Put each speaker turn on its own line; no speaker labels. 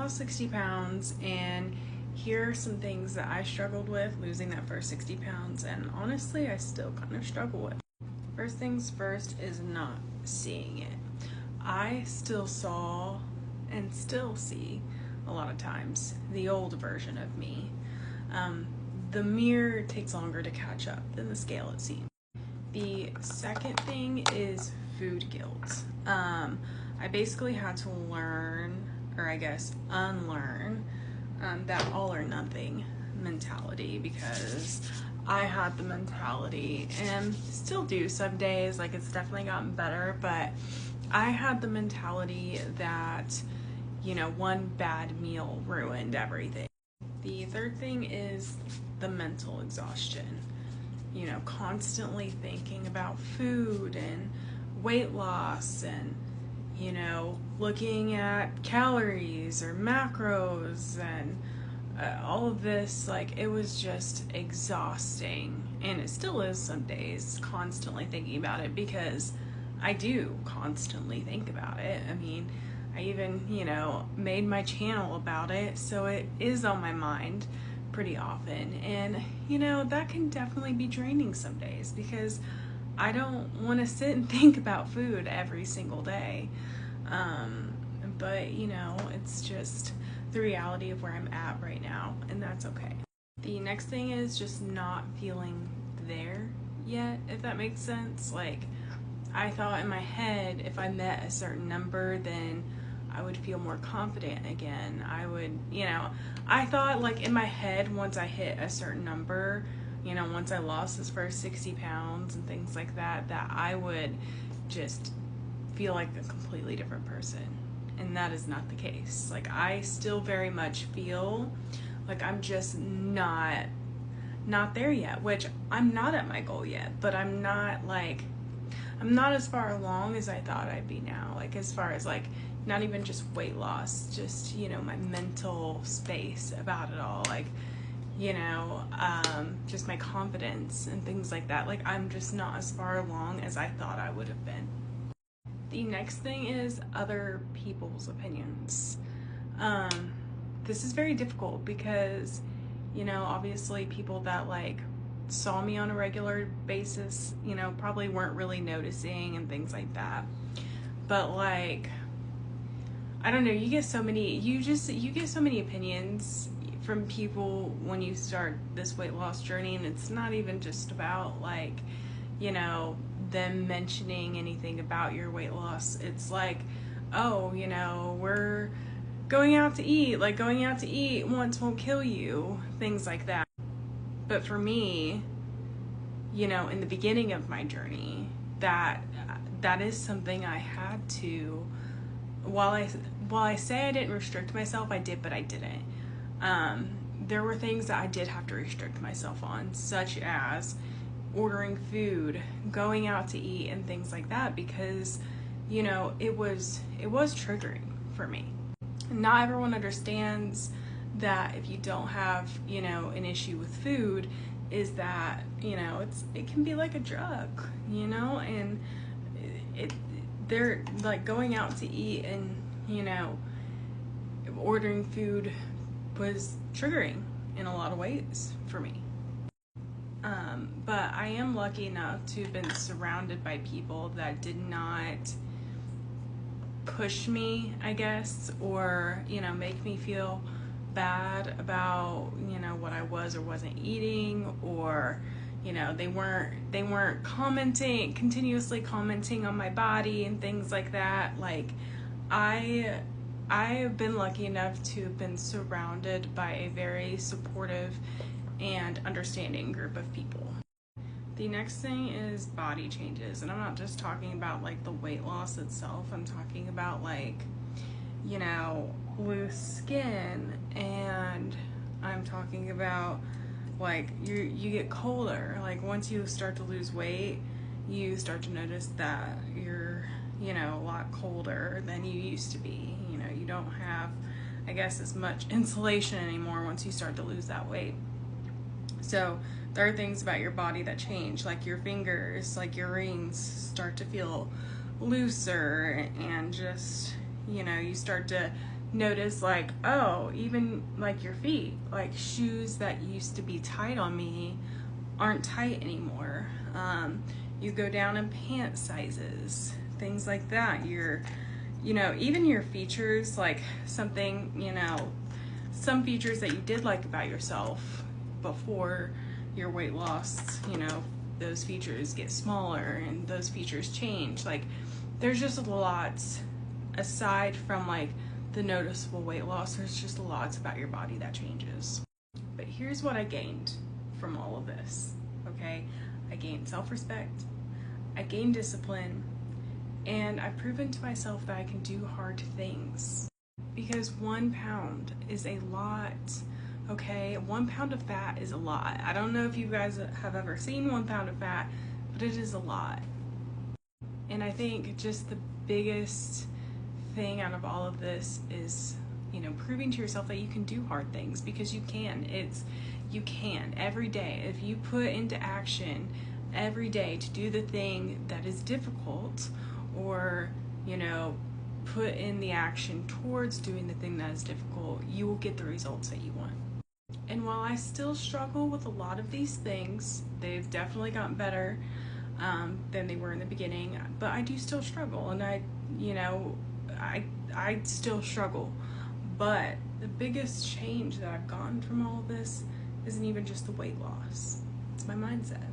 lost 60 pounds, and here are some things that I struggled with losing that first 60 pounds, and honestly, I still kind of struggle with. First things first is not seeing it. I still saw and still see a lot of times the old version of me. The mirror takes longer to catch up than the scale, it seems. The second thing is food guilt. I basically had to learn, or I guess unlearn, that all or nothing mentality, because I had the mentality, and still do some days, like it's definitely gotten better, but I had the mentality that, one bad meal ruined everything. The third thing is the mental exhaustion. Constantly thinking about food and weight loss and, looking at calories or macros and all of this, like, it was just exhausting. And it still is some days, constantly thinking about it, because I do constantly think about it. I mean, I even, made my channel about it, so it is on my mind pretty often. And, that can definitely be draining some days, because I don't want to sit and think about food every single day. But, it's just the reality of where I'm at right now, and that's okay. The next thing is just not feeling there yet, if that makes sense. Like, I thought in my head, if I met a certain number, then I would feel more confident again. I thought, like, in my head, once I hit a certain number, once I lost this first 60 pounds and things like that, that I would just feel like a completely different person. And that is not the case. Like, I still very much feel like I'm just not there yet, which I'm not at my goal yet, but I'm not as far along as I thought I'd be now. Like, as far as, like, not even just weight loss, just, my mental space about it all. Like, just my confidence and things like that. Like, I'm just not as far along as I thought I would have been. The next thing is other people's opinions. This is very difficult because, obviously people that, like, saw me on a regular basis, probably weren't really noticing and things like that. But, like, I don't know, you get so many opinions from people when you start this weight loss journey, and it's not even just about, like, them mentioning anything about your weight loss. It's like, oh, we're going out to eat, like, going out to eat once won't kill you, things like that. But for me, in the beginning of my journey, that is something I had to, while I say I didn't restrict myself, I did, but I didn't. There were things that I did have to restrict myself on, such as ordering food, going out to eat, and things like that, because, it was triggering for me. Not everyone understands that if you don't have, an issue with food, is that, it can be like a drug, and they're like going out to eat and, ordering food was triggering in a lot of ways for me. But I am lucky enough to have been surrounded by people that did not push me, I guess, or, make me feel bad about, what I was or wasn't eating, or, they weren't continuously commenting on my body and things like that. Like, I have been lucky enough to have been surrounded by a very supportive and understanding group of people. The next thing is body changes, and I'm not just talking about, like, the weight loss itself. I'm talking about, like, loose skin, and I'm talking about, like, you get colder. Like, once you start to lose weight, you start to notice that you're, a lot colder than you used to be. You don't have, I guess, as much insulation anymore once you start to lose that weight. So there are things about your body that change, like your fingers, like your rings start to feel looser, and just, you start to notice, like, oh, even like your feet, like shoes that used to be tight on me aren't tight anymore. You go down in pant sizes, things like that. Even your features, like something, some features that you did like about yourself before your weight loss, those features get smaller and those features change. Like, there's just a lot aside from like the noticeable weight loss. There's just lots about your body that changes. But here's what I gained from all of this, okay? I gained self-respect, I gained discipline, and I've proven to myself that I can do hard things. Because 1 pound is a lot, okay? 1 pound of fat is a lot. I don't know if you guys have ever seen 1 pound of fat, but it is a lot. And I think just the biggest thing out of all of this is, proving to yourself that you can do hard things, because you can. You can every day. If you put into action every day to do the thing that is difficult, or, put in the action towards doing the thing that is difficult, you will get the results that you want. And while I still struggle with a lot of these things, they've definitely gotten better than they were in the beginning, but I do still struggle, and I still struggle. But the biggest change that I've gotten from all of this isn't even just the weight loss, it's my mindset.